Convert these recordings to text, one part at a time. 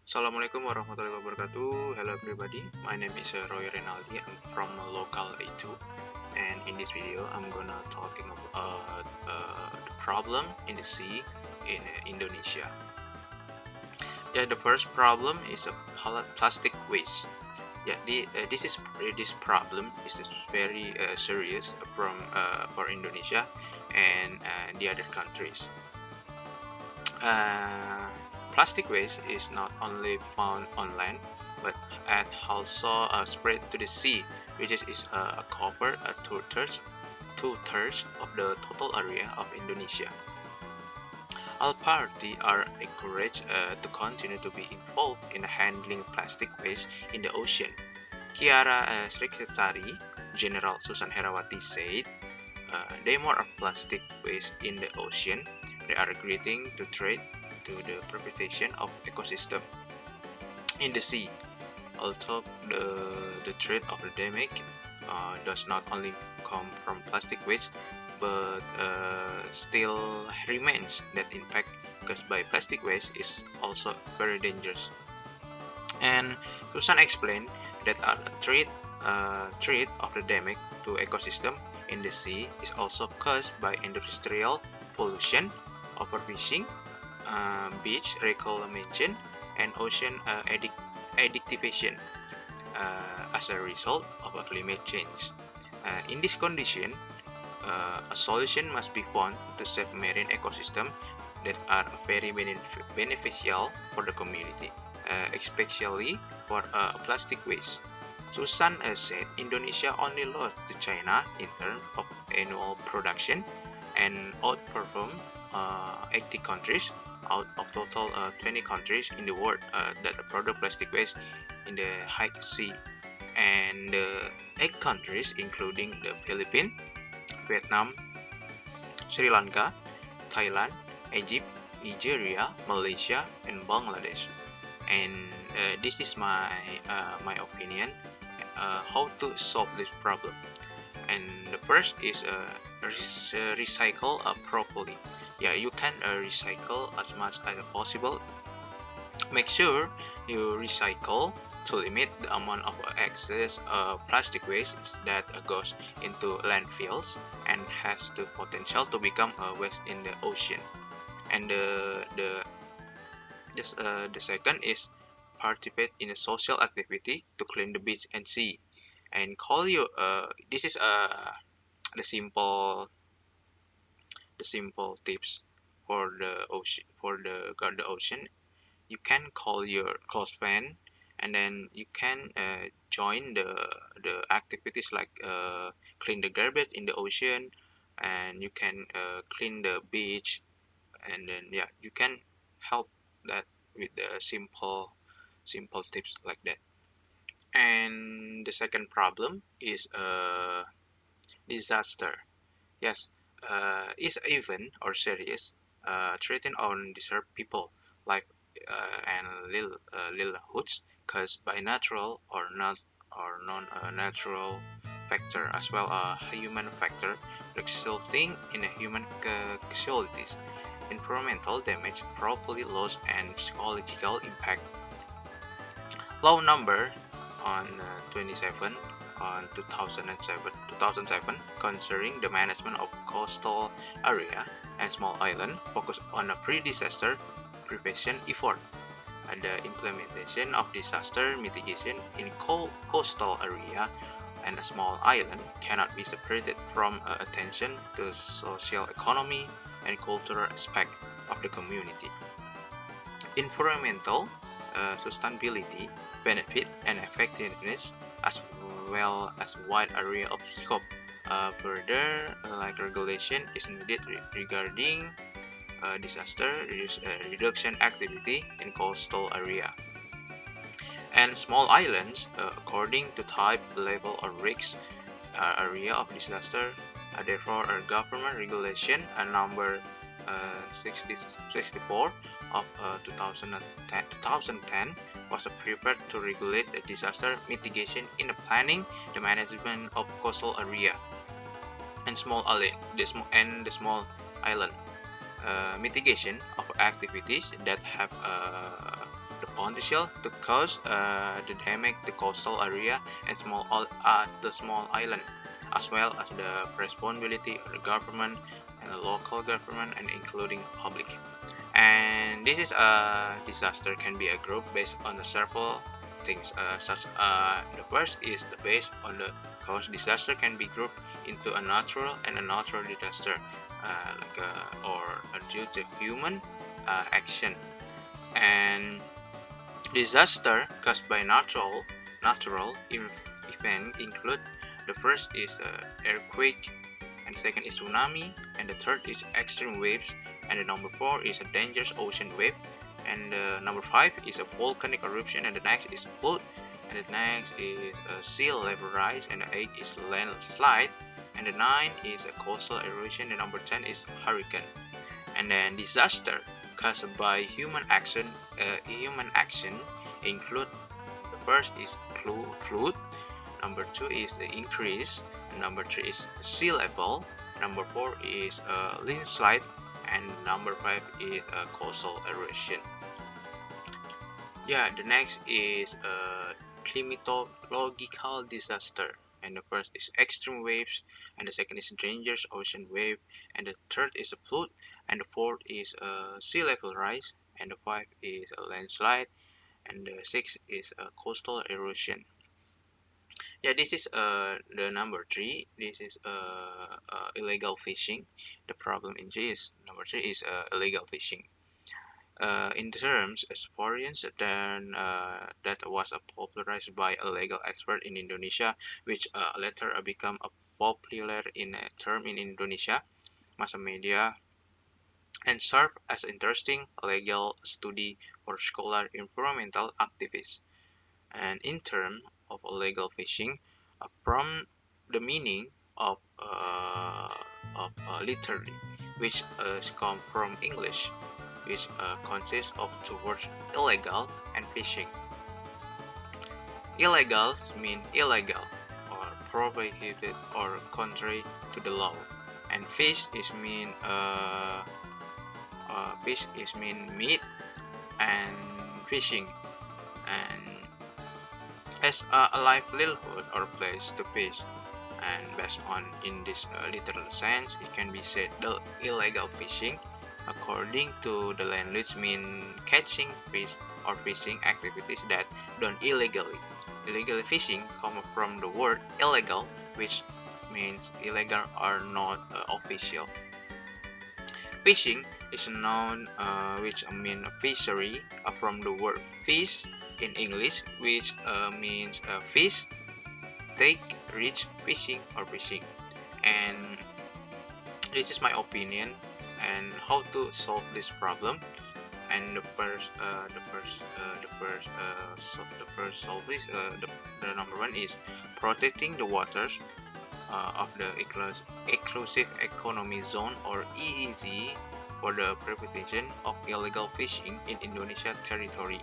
Assalamualaikum warahmatullahi wabarakatuh. Hello everybody, my name is Roy Renaldi. I'm from local A2, and in this video I'm gonna talking about the problem in the sea in Indonesia. Yeah, the first problem is a plastic waste. Yeah, this problem is very serious from for Indonesia and the other countries. Uh, Plastic waste is not only found on land, but it also spread to the sea, which is a cover two-thirds of the total area of Indonesia. All parties are encouraged to continue to be involved in handling plastic waste in the ocean. Kiara Sriksari, General Susan Herawati said, "The more of plastic waste in the ocean, they are agreeing to trade to the perpetuation of ecosystem in the sea. Although the threat of the damage does not only come from plastic waste, but still remains that impact caused by plastic waste is also very dangerous." And Susan explained that a threat of the damage to ecosystem in the sea is also caused by industrial pollution, overfishing, beach reclamation, and ocean acidification as a result of a climate change. In this condition, a solution must be found to save marine ecosystem that are very beneficial for the community, especially for plastic waste. Susan said Indonesia only lost to China in terms of annual production and outperformed 80 countries out of total 20 countries in the world that produce plastic waste in the high sea, and 8 countries including the Philippines, Vietnam, Sri Lanka, Thailand, Egypt, Nigeria, Malaysia, and Bangladesh. And this is my opinion how to solve this problem. And the first is recycle properly. Yeah, you can recycle as much as possible. Make sure you recycle to limit the amount of excess plastic waste that goes into landfills and has the potential to become a waste in the ocean. And the second is participate in a social activity to clean the beach and sea. And call you this is the simple tips for the ocean for the guard the ocean. You can call your close friend, and then you can join the activities like clean the garbage in the ocean, and you can clean the beach, and then yeah, you can help that with the simple tips like that. And the second problem is disaster. Yes, is event or serious threaten on deserved people like and livelihoods caused by natural or not or non-natural factor, as well as human factor resulting in a human casualties, environmental damage, property loss, and psychological impact. Law number on 27 on 2007 concerning the management of coastal area and small island focus on a pre-disaster prevention effort. The implementation of disaster mitigation in coastal area and a small island cannot be separated from attention to social economy and cultural aspect of the community. Environmental sustainability, benefit, and effectiveness, as well as wide area of scope. Further, like regulation is needed regarding disaster reduction activity in coastal area and small islands according to type, level, or risk area of disaster. Therefore, a government regulation number 64 of 2010 was prepared to regulate the disaster mitigation in the planning, the management of coastal area and the small island. Mitigation of activities that have the potential to cause the damage to coastal area and the small island, as well as the responsibility of the government and the local government and including public. And this is a disaster can be a group based on several things, such the first is the based on the cause. Disaster can be grouped into a natural and a natural disaster, or due to human action. And disaster caused by natural event include the first is earthquake, and the second is tsunami, and the third is extreme waves, and the number four is a dangerous ocean wave, and number five is a volcanic eruption, and the next is flood, and the next is a sea level rise, and the eight is landslide, and the nine is a coastal erosion, and number 10 is hurricane. And then disaster caused by human action include the first is flood, number two is the increase, and number three is sea level, number four is landslide, and number five is coastal erosion. Yeah, the next is climatological disaster, and the first is extreme waves, and the second is dangerous ocean wave, and the third is a flood, and the fourth is sea level rise, and the five is a landslide, and the sixth is coastal erosion. Yeah, this is the number three. This is illegal fishing. The problem in this number three is illegal fishing. In terms experience then that was popularized by a legal expert in Indonesia, which later become a popular in a term in Indonesia mass media and serve as interesting legal study for scholar environmental activists. And in terms of illegal fishing, from the meaning of literally, which come from English, which consists of two words illegal and fishing. Illegal mean illegal or prohibited or contrary to the law, and fish is mean meat and fishing, and as a livelihood or place to fish. And based on in this literal sense, it can be said the illegal fishing according to the language mean catching fish or fishing activities that done illegally. Illegal fishing comes from the word illegal, which means illegal or not official. Fishing is a noun which means fishery from the word fish in English, which means fish, take, reach, fishing or fishing. And this is my opinion and how to solve this problem. And the first solve is the number one is protecting the waters of the exclusive economic zone or EEZ for the prevention of illegal fishing in Indonesia territory.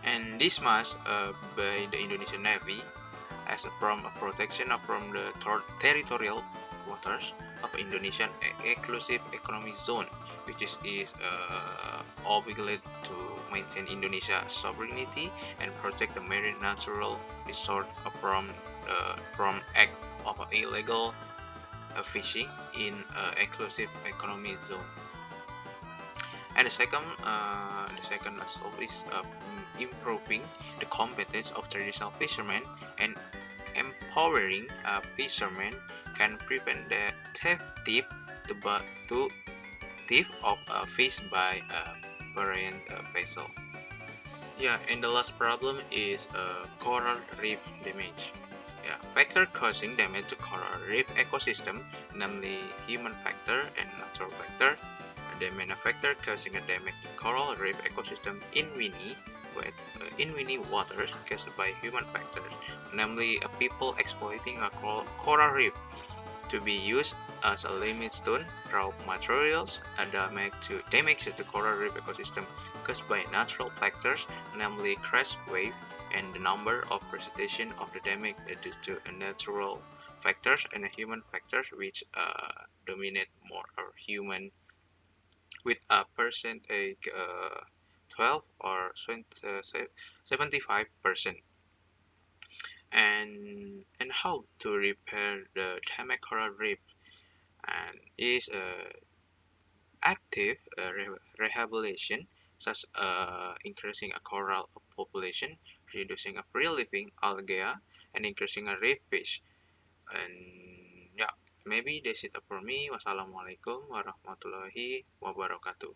And this must by the Indonesian Navy as a from a protection from the territorial waters of Indonesian exclusive economic zone, which is obligated to maintain Indonesia's sovereignty and protect the marine natural resource from act of illegal fishing in exclusive economic zone. And the second step is improving the competence of traditional fishermen and empowering fishermen can prevent the thief of fish by foreign vessel. Yeah, and the last problem is coral reef damage. Yeah, factor causing damage to coral reef ecosystem, namely human factor and natural factor. The main factor causing a damage to coral reef ecosystem in Winnie waters caused by human factors, namely people exploiting a coral reef to be used as a limestone, raw materials, and damage to coral reef ecosystem caused by natural factors, namely crash wave, and the number of precipitation of the damage due to natural factors and human factors, which dominate more or human with a percentage 12 or 75%. And how to repair the damaged coral reef and is active rehabilitation, such increasing a coral population, reducing a free-living algae, and increasing a reef fish. And yeah, maybe that's it for me. Wassalamualaikum warahmatullahi wabarakatuh.